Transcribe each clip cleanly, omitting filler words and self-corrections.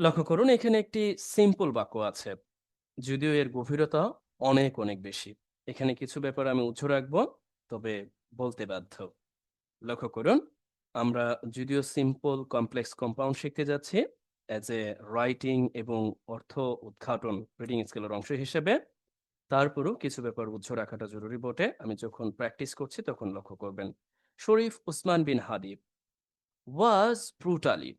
লক্ষ্য করুন এখানে একটি সিম্পল বাক্য আছে, যদিও এর গভীরতা অনেক অনেক বেশি। এখানে কিছু ব্যাপার আমি উজ্জ্ব রাখবো, তবে বলতে বাধ্য। লক্ষ্য করুন, আমরা যদিও সিম্পল কমপ্লেক্স কম্পাউন্ড শিখতে যাচ্ছি অ্যাজ এ রাইটিং এবং অর্থ উদ্ঘাটন রিডিং স্কিলের অংশ হিসেবে, তারপরও কিছু ব্যাপার উজ্জ্ব রাখাটা জরুরি বটে। আমি যখন প্র্যাকটিস করছি তখন লক্ষ্য করবেন। শরীফ উসমান বিন হাদিব ওয়াজ ব্রুটালি,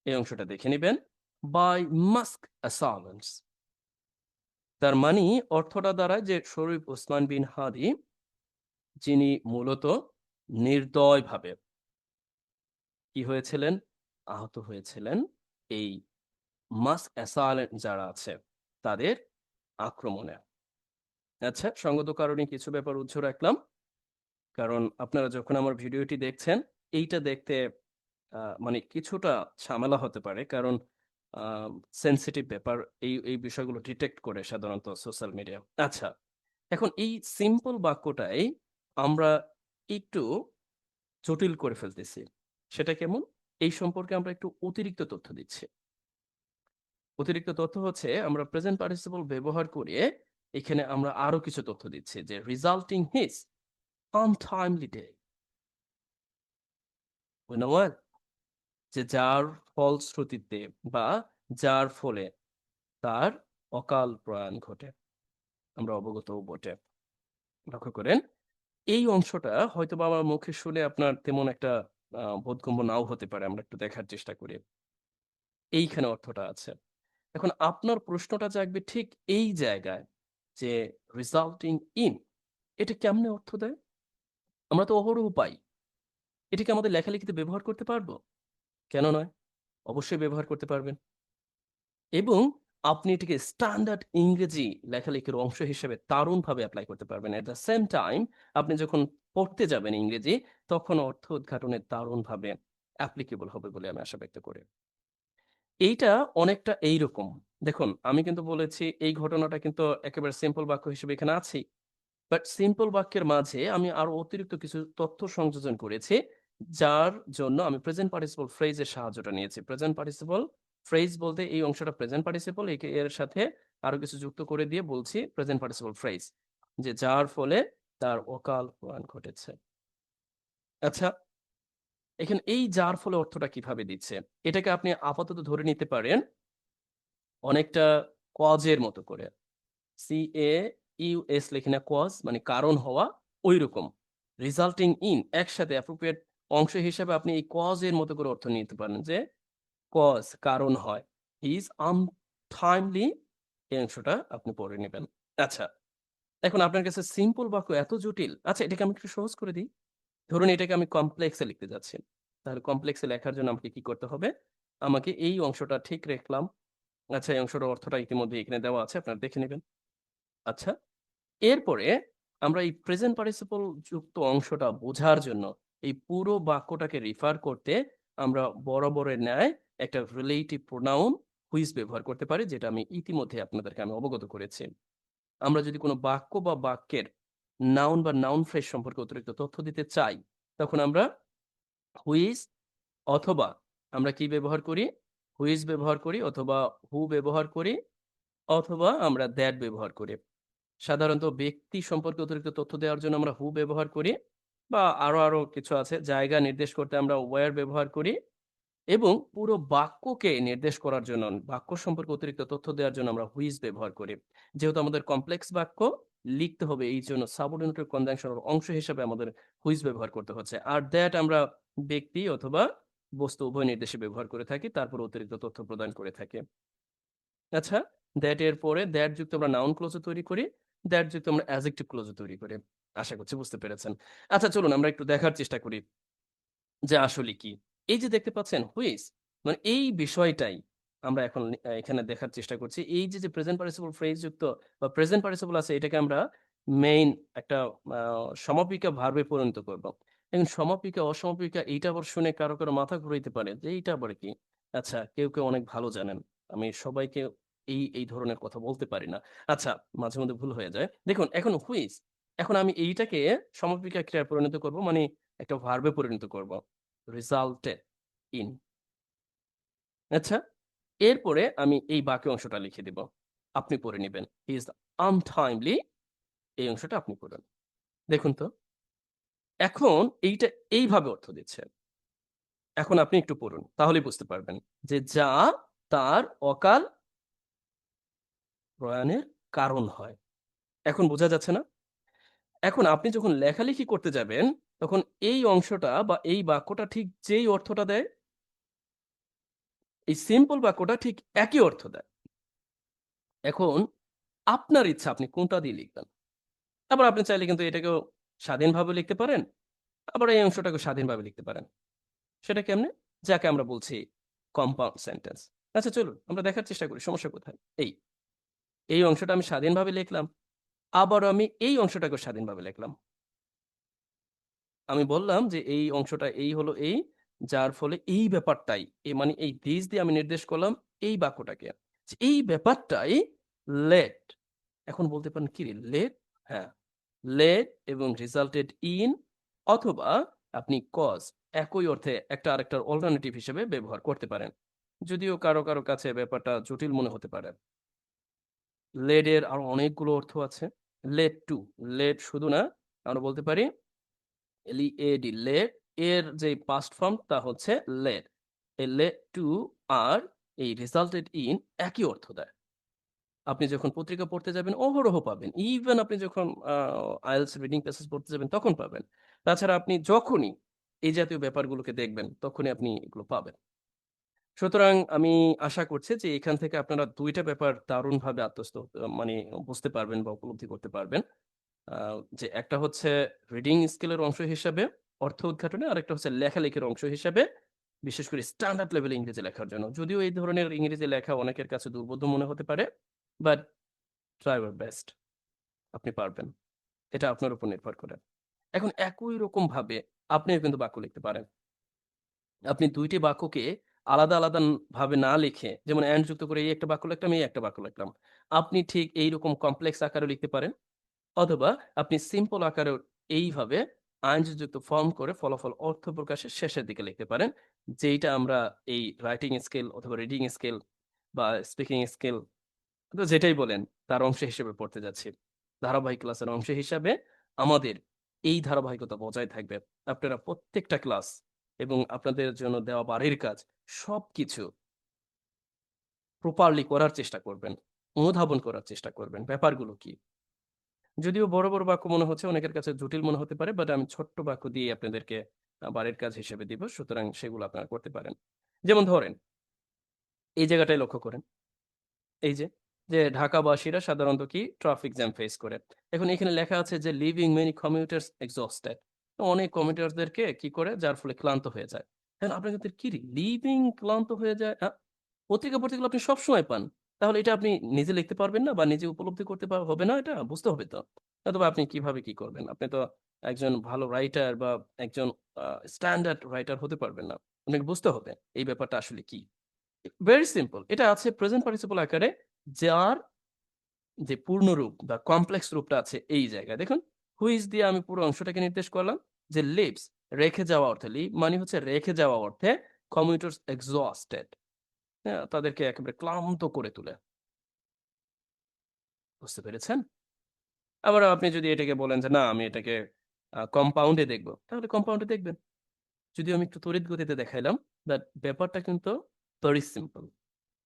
এই অংশটা দেখে নেবেন, বাই মাস্ক অ্যাসাইলেন্টস। তার মানে অর্থটা দাঁড়ায় যে শরীফ ওসমান বিন হাদি, যিনি মূলত নির্দয়ভাবে কি হয়েছিলেন, আহত হয়েছিলেন এই মাস্ক অ্যাসাইলেন্ট যারা আছে তাদের আক্রমণে। আচ্ছা, সঙ্গত কারণে কিছু ব্যাপার উজ্জ্ব রাখলাম, কারণ আপনারা যখন আমার ভিডিওটি দেখছেন এইটা দেখতে মানে কিছুটা ঝামেলা হতে পারে, কারণ সেনসিটিভ ব্যাপার, এই বিষয়গুলো ডিটেক্ট করে সাধারণত সোশ্যাল মিডিয়া। আচ্ছা, এখন এই সিম্পল বাক্যটাই আমরা একটু জটিল করে ফেলতেছি। সেটা কেমন? এই সম্পর্কে আমরা একটু অতিরিক্ত তথ্য দিচ্ছি। অতিরিক্ত তথ্য হচ্ছে আমরা প্রেজেন্ট পার্টিসিপল ব্যবহার করে এখানে আমরা আরো কিছু তথ্য দিচ্ছি যে resulting his untimely day, we know well, যে যার ফলশ্রুতিতে বা যার ফলে তার অকাল প্রয়াণ ঘটে। আমরা অবগতও বটে। লক্ষ্য করেন এই অংশটা হয়তোবা আমার মুখে শুনে আপনার তেমন একটা বোধগম্য নাও হতে পারে। আমরা একটু দেখার চেষ্টা করি। এইখানে অর্থটা আছে। এখন আপনার প্রশ্নটা জাগবে ঠিক এই জায়গায় যে রিজাল্টিং ইন এটা কেমনে অর্থ দেয়? আমরা তো অহরহ পাই। এটা কি আমাদের লেখালেখিতে ব্যবহার করতে পারবো? কেন নয়? অবশ্যই ব্যবহার করতে পারবেন। এবং আপনি এটিকে স্ট্যান্ডার্ড ইংরেজি লেখালেখির অংশ হিসেবে দারুণভাবে এপ্লাই করতে পারবেন। এট দ্য সেম টাইম আপনি যখন পড়তে যাবেন ইংরেজি, তখন অর্থ উদ্ঘাটনে দারুণভাবে অ্যাপ্লিকেবল হবে বলে আমি আশা ব্যক্ত করি। এইটা অনেকটা এইরকম। দেখুন, আমি কিন্তু বলেছি এই ঘটনাটা কিন্তু একেবারে সিম্পল বাক্য হিসেবে এখানে আছেই। বাট সিম্পল বাক্যের মাঝে আমি আরো অতিরিক্ত কিছু তথ্য সংযোজন করেছি, যার জন্য আমি প্রেজেন্ট পার্টিসিপল ফ্রেজ এর সাহায্যটা নিয়েছি। প্রেজেন্ট পার্টিসিপল ফ্রেজ বলতে এই অংশটা প্রেজেন্ট পার্টিসিপল, এর সাথে আরো কিছু যুক্ত করে দিয়ে বলছি প্রেজেন্ট পার্টিসিপল ফ্রেজ, যে যার ফলে তার অকাল প্রয়াণ ঘটেছে। আচ্ছা, এখানে এই যার ফলে অর্থটা কিভাবে দিচ্ছে? এটাকে আপনি আপাতত ধরে নিতে পারেন অনেকটা কজের মতো করে। CAUS লিখি না, কজ মানে কারণ হওয়া, ঐরকম। রিজাল্টিং ইন একসাথে অ্যাপ্রোপ্রিয়েট অংশ হিসেবে আপনি এই কজ এর মতো করে অর্থ নিতে পারেন যে কজ কারণ হয়। হি ইজ আনটাইমলি, এই অংশটা আপনি পড়ে নেবেন। আচ্ছা, এখন আপনার কাছে সিম্পল বাক্য এত জটিল। আচ্ছা, এটাকে আমি একটু সহজ করে দিই। ধরুন এটাকে আমি কমপ্লেক্স এ লিখতে যাচ্ছি। তাহলে কমপ্লেক্স এ লেখার জন্য আমাকে কি করতে হবে? আমাকে এই অংশটা ঠিক রাখলাম। আচ্ছা, এই অংশটার অর্থটা ইতিমধ্যে এখানে দেওয়া আছে। আপনারা দেখে নেবেন। আচ্ছা, এরপরে আমরা এই প্রেজেন্ট পার্টিসিপল যুক্ত অংশটা বোঝার জন্য এই পুরো বাক্যটাকে রিফার করতে আমরা বরাবরের ন্যায় একটা রিলেটিভ প্রোনাউন হুইজ ব্যবহার করতে পারি, যেটা আমি ইতিমধ্যে আপনাদেরকে আমি অবগত করেছি। আমরা যদি কোনো বাক্য বা বাক্যের নাউন বা নাউন ফ্রেজ সম্পর্কে অতিরিক্ত তথ্য দিতে চাই, তখন আমরা হুইজ অথবা আমরা কি ব্যবহার করি? হুইজ ব্যবহার করি, অথবা হু ব্যবহার করি, অথবা আমরা দ্যাট ব্যবহার করি। সাধারণত ব্যক্তি সম্পর্কে অতিরিক্ত তথ্য দেওয়ার জন্য আমরা হু ব্যবহার করি, বা আরো কিছু আছে। জায়গা নির্দেশ করতে আমরা ওয়্যার ব্যবহার করি, এবং পুরো বাক্যকে নির্দেশ করার জন্য, বাক্য সম্পর্কে অতিরিক্ত তথ্য দেওয়ার জন্য আমরা হুইজ ব্যবহার করি। যেহেতু আমাদের কমপ্লেক্স বাক্য লিখতে হবে, এই জন্য সাবঅর্ডিনেটেড কনজাংশন এর অংশ হিসেবে আমাদের হুইজ ব্যবহার করতে হচ্ছে। আর দ্যাট আমরা ব্যক্তি অথবা বস্তু উভয় নির্দেশে ব্যবহার করে থাকি, তারপর অতিরিক্ত তথ্য প্রদান করে থাকি। আচ্ছা, দ্যাট এর পরে দ্যাট যুক্ত আমরা নাউন ক্লজ তৈরি করি, দ্যাট যুক্ত আমরা অ্যাডজেক্টিভ ক্লজ তৈরি করি। আশা করছি বুঝতে পেরেছেন। আচ্ছা, চলুন আমরা একটু দেখার চেষ্টা করি যে আসলে কি। এই যে দেখতে পাচ্ছেন হুইচ, মানে এই বিষয়টাই আমরা এখন এখানে দেখার চেষ্টা করছি। এই যে প্রেজেন্ট পার্টিসিপল ফ্রেজ যুক্ত বা প্রেজেন্ট পার্টিসিপল আছে, এটাকে আমরা মেইন একটা আ সমাপিকা ভার্বে পরিণত করব। এখন সমাপিকা, অসমাপিকা এইটা আবার শুনে কারো মাথা ঘুরাইতে পারে যে এইটা আবার কি? আচ্ছা, কেউ অনেক ভালো জানেন। আমি সবাইকে এই ধরনের কথা বলতে পারি না। আচ্ছা, মাঝে মধ্যে ভুল হয়ে যায়। দেখুন এখন হুইচ, এখন আমি এইটাকে সমাপিকা ক্রিয়ায় পরিণত করব, মানে একটা ভার্বে পরিণত করব। রিজাল্টেড ইন। আচ্ছা, এরপরে আমি এই বাকি অংশটা লিখে দিব। আপনি পড়ে নিবেন। হি ইজ আনটাইমলি, এই অংশটা আপনি পড়ুন। দেখুন তো, এখন এইটা এইভাবে অর্থ দিচ্ছে। এখন আপনি একটু পড়ুন। তাহলেই বুঝতে পারবেন যে যা তার অকাল প্রয়াণের কারণ হয়। এখন বোঝা যাচ্ছে না? এখন আপনি যখন লেখালেখি করতে যাবেন, তখন এই অংশটা বা এই বাক্যটা ঠিক যেই অর্থটা দেয়, এই সিম্পল বাক্যটা ঠিক একই অর্থ দেয়। এখন আপনার ইচ্ছা আপনি কোনটা দিয়ে লিখবেন। আবার আপনি চাইলে কিন্তু এটাকেও স্বাধীনভাবে লিখতে পারেন। আবার এই অংশটাকেও স্বাধীনভাবে লিখতে পারেন। সেটা কেমনে? যাকে আমরা বলছি কম্পাউন্ড সেন্টেন্স। আচ্ছা চলুন আমরা দেখার চেষ্টা করি সমস্যা কোথায়? এই অংশটা আমি স্বাধীনভাবে লিখলাম। আবারও আমি এই অংশটাকেও স্বাধীনভাবে লিখলাম। আমি বললাম যে এই অংশটা এই হলো এই, যার ফলে এই ব্যাপারটাই মানে এই this দিয়ে আমি নির্দেশ করলাম এই বাক্যটাকে। যে এই ব্যাপারটাই led, এখন বলতে পারেন কি রে led? হ্যাঁ, led এবং resulted in, অথবা আপনি cause একই অর্থে একটা আরেকটার অল্টারনেটিভ হিসেবে ব্যবহার করতে পারেন। যদিও কারো কাছে ব্যাপারটা জটিল মনে হতে পারে। led এর আরো অনেকগুলো অর্থ আছে। led to, led শুধু না, আমরা বলতে পারি led, led এর যে পাস্ট ফর্ম তা হচ্ছে led। এই led to আর এই resulted in একই অর্থ দেয়। আপনি যখন পত্রিকা পড়তে যাবেন অহরহ পাবেন। ইভেন আপনি যখন IELTS রিডিং প্যাসেজ পড়তে যাবেন তখন পাবেন। তাছাড়া আপনি যখনই এই জাতীয় ব্যাপারগুলোকে দেখবেন তখনই আপনি এগুলো পাবেন। সুতরাং আমি আশা করছি যে এখান থেকে আপনারা ২ টা ব্যাপার দারুণভাবে আত্মস্থ মানে বুঝতে পারবেন বা উপলব্ধি করতে পারবেন। আ যে একটা হচ্ছে রিডিং স্কিলের অংশ হিসাবে অর্থ উদ্ঘাটনে, আরেকটা হচ্ছে লেখালেখির অংশ হিসাবে, বিশেষ করে স্ট্যান্ডার্ড লেভেলে ইংরেজি লেখার জন্য। যদিও এই ধরনের ইংরেজি লেখা অনেকের কাছে দুর্বোধ্য মনে হতে পারে, বাট ট্রাই ইউর বেস্ট। আপনি পারবেন। এটা আপনার উপর নির্ভর করে। এখন একই রকমভাবে আপনিও কিন্তু বাক্য লিখতে পারেন। আপনি ২ টি বাক্যকে আলাদা ভাবে না লিখে, যেমন এন্ড যুক্ত করে এই একটা বাক্য লিখলাম, এই একটা বাক্য লিখলাম। আপনি ঠিক এইরকম কমপ্লেক্স আকারেও লিখতে পারেন। অথবা আপনি সিম্পল আকারেও এইভাবে আইনযুক্ত ফর্ম করে ফলাফল অর্থ প্রকাশের শেষের দিকে লিখতে পারেন। যেইটা আমরা এই রাইটিং স্কিল অথবা রিডিং স্কিল বা স্পিকিং স্কিল তো যেটাই বলেন তার অংশ হিসেবে পড়তে যাচ্ছি। ধারাবাহিক ক্লাসের অংশ হিসাবে আমাদের এই ধারাবাহিকতা বজায় থাকবে। আপনারা প্রত্যেকটা ক্লাস এবং আপনাদের জন্য দেওয়া বাড়ির কাজ সবকিছু প্রপারলি করার চেষ্টা করবেন। অনুধাবন করার চেষ্টা করবেন। ব্যাপারগুলো কি? যদিও বড় বাক্য মনে হচ্ছে অনেকের কাছে জটিল মনে হতে পারে, বাট আমি ছোট্ট বাক্য দিয়ে আপনাদেরকে বাড়ির কাজ হিসেবে দিব। সুতরাং সেগুলো আপনারা করতে পারেন। যেমন ধরেন, এই জায়গাটায় লক্ষ্য করেন। এই যে ঢাকাবাসীরা সাধারণত কি ট্রাফিক জ্যাম ফেস করে। এখন এখানে লেখা আছে যে লিভিং মেনি কমিউটার্স এক্সহস্টেড। অনেক কমিউটারদেরকে কি করে যার ফলে ক্লান্ত হয়ে যায়। এখন আপনার ক্ষেত্রে কি লিভিং ক্লান্ত হয়ে যায়? পত্রিকা পড়তে গেলে আপনি সবসময় পান। তাহলে এটা আপনি নিজে লিখতে পারবেন না বা নিজে উপলব্ধি করতে হবে না এটা? বুঝতে হবে তো। নতুবা আপনি কিভাবে কি করবেন? আপনি তো একজন ভালো রাইটার বা একজন আ স্ট্যান্ডার্ড রাইটার হতে পারবেন না। আপনাকে বুঝতে হবে এই ব্যাপারটা আসলে কি। Very simple. এটা আছে প্রেজেন্ট পার্টিসিপল আকারে, যার যে পূর্ণরূপ বা কমপ্লেক্স রূপটা আছে এই জায়গায়। দেখুন, হুইচ দিয়ে আমি পুরো অংশটাকে নির্দেশ করলাম যে লিভস, রেখে যাওয়া অর্থে, লিভ মানে হচ্ছে রেখে যাওয়া অর্থে, কমিউটারস এক্সহস্টেড, হ্যাঁ? তাদেরকে একেবারে ক্লান্ত করে তোলে। বুঝতে পেরেছেন? আবার আপনি যদি এটাকে বলেন যে, "না, আমি এটাকে কম্পাউন্ড এ দেখব।" তাহলে কম্পাউন্ড এ দেখবেন। যদিও আমি একটু তড়িৎ গতিতে দেখাইলাম, বাট ব্যাপারটা কিন্তু ভেরি সিম্পল।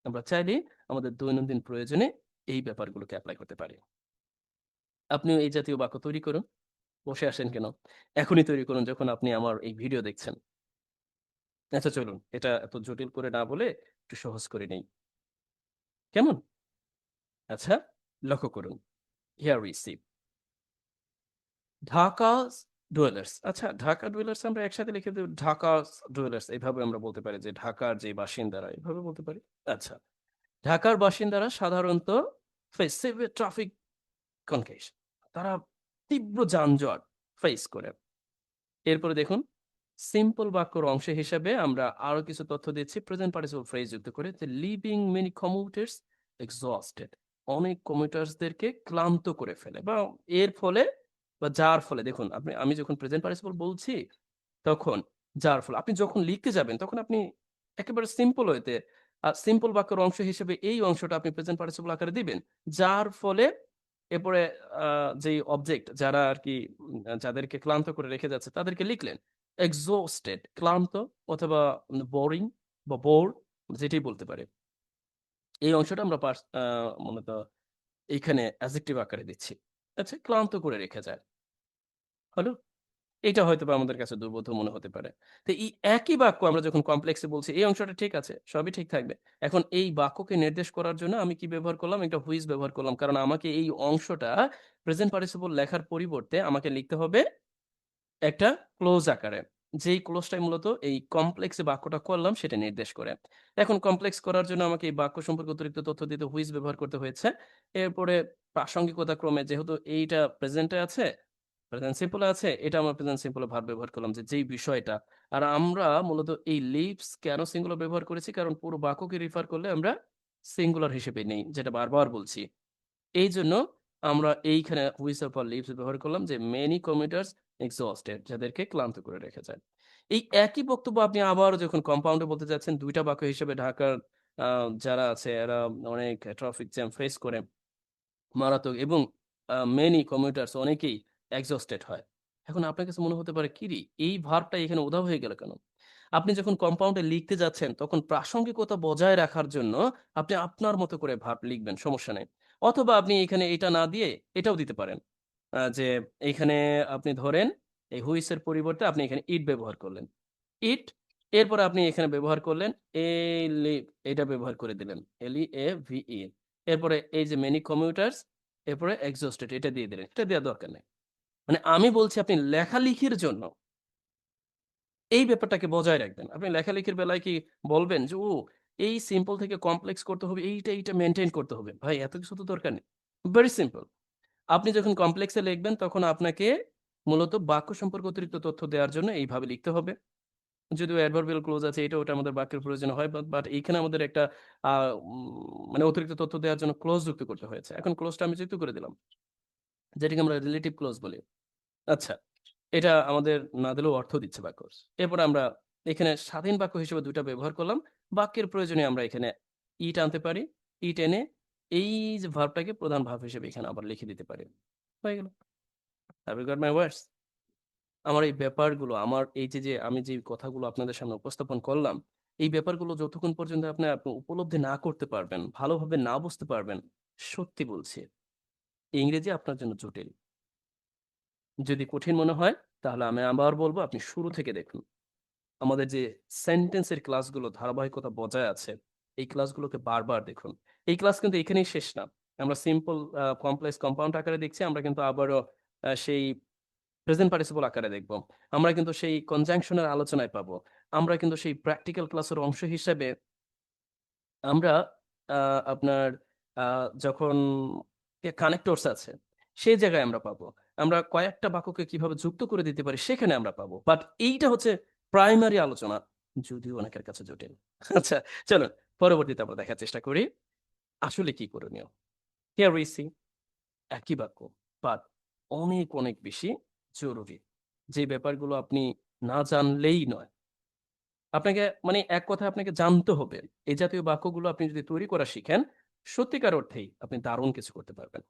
আমরা চাইলেই আমাদের দৈনন্দিন প্রয়োজনে এই ব্যাপারগুলোকে এপ্লাই করতে পারি। আপনিও এই জাতীয় বাক্য তৈরি করুন। বসে আসেন কেন? এখনই তৈরি করুন যখন আপনি আমার এই ভিডিও দেখছেন। আচ্ছা চলুন, এটা এত জটিল করে না বলে একটু সহজ করে নেই। কেমন? আচ্ছা, লক্ষ্য করুন। Here we see Dhaka's dwellers. আচ্ছা, ঢাকা ডুয়েলার্স আমরা একসাথে লিখে দেব ঢাকাস ডুয়েলার্স, এভাবে আমরা বলতে পারি যে ঢাকার যে বাসিন্দারা, এভাবে বলতে পারি। আচ্ছা, ঢাকার বাসিন্দারা সাধারণত ফেস সিভিয়ার ট্রাফিক কনজেশন, তারা তীব্র যানজট ফেস করে। এরপরে দেখুন, সিম্পল বাক্যর অংশ হিসেবে আমরা আরো কিছু তথ্য দিচ্ছি প্রেজেন্ট পার্টিসিপল ফ্রেজ যুক্ত করে, যে লিভিং মেনি কমিউটার্স এক্সহস্টেড, অনেক কমিউটার্সদেরকে ক্লান্ত করে ফেলে বা এর ফলে বা যার ফলে। দেখুন, আমি যখন প্রেজেন্ট পার্টিসিপল বলছি তখন যার ফলে আপনি যখন লিখতে যাবেন তখন আপনি একেবারে সিম্পল ওয়েতে সিম্পল বাক্যের অংশ হিসেবে এই অংশটা আপনি প্রেজেন্ট পার্টিসিপল আকারে দিবেন। যার ফলে এরপরে আ যেই অবজেক্ট যারা আরকি যাদেরকে ক্লান্ত করে রেখে যাচ্ছে তাদেরকে লিখলেন। exhausted ক্লান্ত অথবা বোরিং বা বোর যেটাই বলতে পারে। এই অংশটা আমরা মূলত এইখানে অ্যাডজেক্টিভ আকারে দিচ্ছি। আচ্ছা, ক্লান্ত করে রেখে যায়। হলো? এটা হয়তোবা আমাদের কাছে দুর্বোধ্য মনে হতে পারে। তো এই একই বাক্য আমরা যখন কমপ্লেক্স এ বলছি, এই অংশটা ঠিক আছে, সবই ঠিক থাকবে। এখন এই বাক্যকে নির্দেশ করার জন্য আমি কি ব্যবহার করলাম? একটা হুইজ ব্যবহার করলাম। কারণ আমাকে এই অংশটা প্রেজেন্ট পার্টিসিপল লেখার পরিবর্তে আমাকে লিখতে হবে একটা ক্লোজ আকারে। যেই ক্লোজটাই মূলত এই কমপ্লেক্স এ বাক্যটা করলাম সেটা নির্দেশ করে। এখন কমপ্লেক্স করার জন্য আমাকে এই বাক্য সম্পর্কে অতিরিক্ত তথ্য দিতে হুইজ ব্যবহার করতে হয়েছে। এরপরে প্রাসঙ্গিকতা ক্রমে যেহেতু এইটা প্রেজেন্ট এ আছে, প্রেজেন্ট সিম্পল এ আছে, এটা আমরা প্রেজেন্ট সিম্পল এ ভার্ব ব্যবহার করলাম যে যেই বিষয়টা। আর আমরা মূলত এই লিভস কেন সিঙ্গুলার ব্যবহার করেছি? কারণ পুরো বাক্যকে রিফার করলে আমরা সিঙ্গুলার হিসেবে নেই। যেটা বারবার বলছি। এইজন্য আমরা এইখানে হুইচ এর পর লিভস ব্যবহার করলাম যে মেনি কমিউটার্স এক্সহস্টেড যাদেরকে ক্লান্ত করে রেখে যায়। এই একই বক্তব্য আপনি আবারও যখন কম্পাউন্ডে বলতে যাচ্ছেন ২ টা বাক্য হিসেবে ঢাকার আ যারা আছে এরা অনেক ট্রাফিক জ্যাম ফেস করে মারাত্মক এবং মেনি কমিউটার্স অনেকেই এক্সহস্টেড হয়। এখন আপনার কাছে মনে হতে পারে কিরে এই ভার্বটা এখানে উধাও হয়ে গেল কেন? আপনি যখন কম্পাউন্ডে লিখতে যাচ্ছেন তখন প্রাসঙ্গিকতা বজায় রাখার জন্য আপনি আপনার মতো করে ভার্ব লিখবেন, সমস্যা নেই। অথবা আপনি এখানে এটা না দিয়ে এটাও দিতে পারেন। যে এইখানে আপনি ধরেন এই হুইস এর পরিবর্তে আপনি এখানে ইট ব্যবহার করলেন। ইট এরপরে আপনি এখানে ব্যবহার করলেন এ লিভ এটা ব্যবহার করে দিলেন। LEAVE এরপরে এই যে মেনি কমিউটার্স এরপরে এক্সহস্টেড এটা দিয়ে দিলেন। এটা দেওয়ার দরকার নেই। মানে আমি বলছি আপনি লেখালেখির জন্য এই ব্যাপারটাকে বজায় রাখবেন। আপনি লেখালেখির বেলায় কি বলবেন যে, "ও এই সিম্পল থেকে কমপ্লেক্স করতে হবে, এইটা মেইনটেইন করতে হবে।" ভাই এত কিছু তো দরকার নেই। Very simple. আপনি যখন কমপ্লেক্স এ লিখবেন তখন আপনাকে মূলত বাক্য সম্পর্কে অতিরিক্ত তথ্য দেওয়ার জন্য এইভাবে লিখতে হবে। যদিও অ্যাডভার্বিয়াল ক্লজ আছে এটা ওটা আমাদের বাক্যের প্রয়োজন হয়। বাট এইখানে আমাদের একটা আ মানে অতিরিক্ত তথ্য দেওয়ার জন্য ক্লজ যুক্ত করতে হয়েছে। এখন ক্লজটা আমি যুক্ত করে দিলাম। যেটাকে আমরা রিলেটিভ ক্লজ বলি। আচ্ছা, এটা আমাদের না দিলেও অর্থ দিচ্ছে বাক্য। এরপরে আমরা এখানে স্বাধীন বাক্য হিসেবে ২ টা ব্যবহার করলাম। বাক্যের প্রয়োজনে আমরা এখানে ইট আনতে পারি। ইট এনে এই যে ভার্বটাকে প্রধান ভার্ব হিসেবে এখানে আবার লিখে দিতে পারি। হয়ে গেল। Have you got my words? আমার এই ব্যাপারগুলো, আমার এই যে আমি যে কথাগুলো আপনাদের সামনে উপস্থাপন করলাম, এই ব্যাপারগুলো যতক্ষণ পর্যন্ত আপনি উপলব্ধি না করতে পারবেন, ভালোভাবে না বুঝতে পারবেন, সত্যি বলছি, ইংরেজি আপনার জন্য জটিল। যদি কঠিন মনে হয়, তাহলে আমি আবার বলব আপনি শুরু থেকে দেখুন। আমাদের যে সেন্টেন্সের ক্লাসগুলো ধারাবাহিকতা বজায় আছে, এই ক্লাসগুলোকে বারবার দেখুন। এই ক্লাস কিন্তু এখানেই শেষ না। আমরা সিম্পল কমপ্লেক্স কম্পাউন্ড আকারে দেখছি। আমরা কিন্তু আবারও সেই প্রেজেন্ট পার্টিসিপল আকারে দেখব। আমরা কিন্তু সেই কনজাংশন এর আলোচনায় পাবো। আমরা কিন্তু সেই প্র্যাকটিক্যাল ক্লাসের অংশ হিসেবে আমরা আ আপনার আ যখন কানেক্টরস আছে, সেই জায়গায় আমরা পাবো। আমরা কয়েকটা বাক্যকে কিভাবে যুক্ত করে দিতে পারি, সেখানে আমরা পাবো। বাট এইটা হচ্ছে প্রাইমারি আলোচনা, যদিও অনেকের কাছে জটিল। আচ্ছা, চলুন পরবর্তীতে আমরা দেখার চেষ্টা করি আসলে কি করণীয়। হিয়ার উই সি একই বাক্য বাট অনেক বেশি জরুরি। যে ব্যাপারগুলো আপনি না জানলেই নয়। আপনাকে মানে এক কথায় আপনাকে জানতে হবে। এই জাতীয় বাক্যগুলো আপনি যদি তৈরি করা শিখেন, সত্যিকার অর্থেই আপনি দারুণ কিছু করতে পারবেন।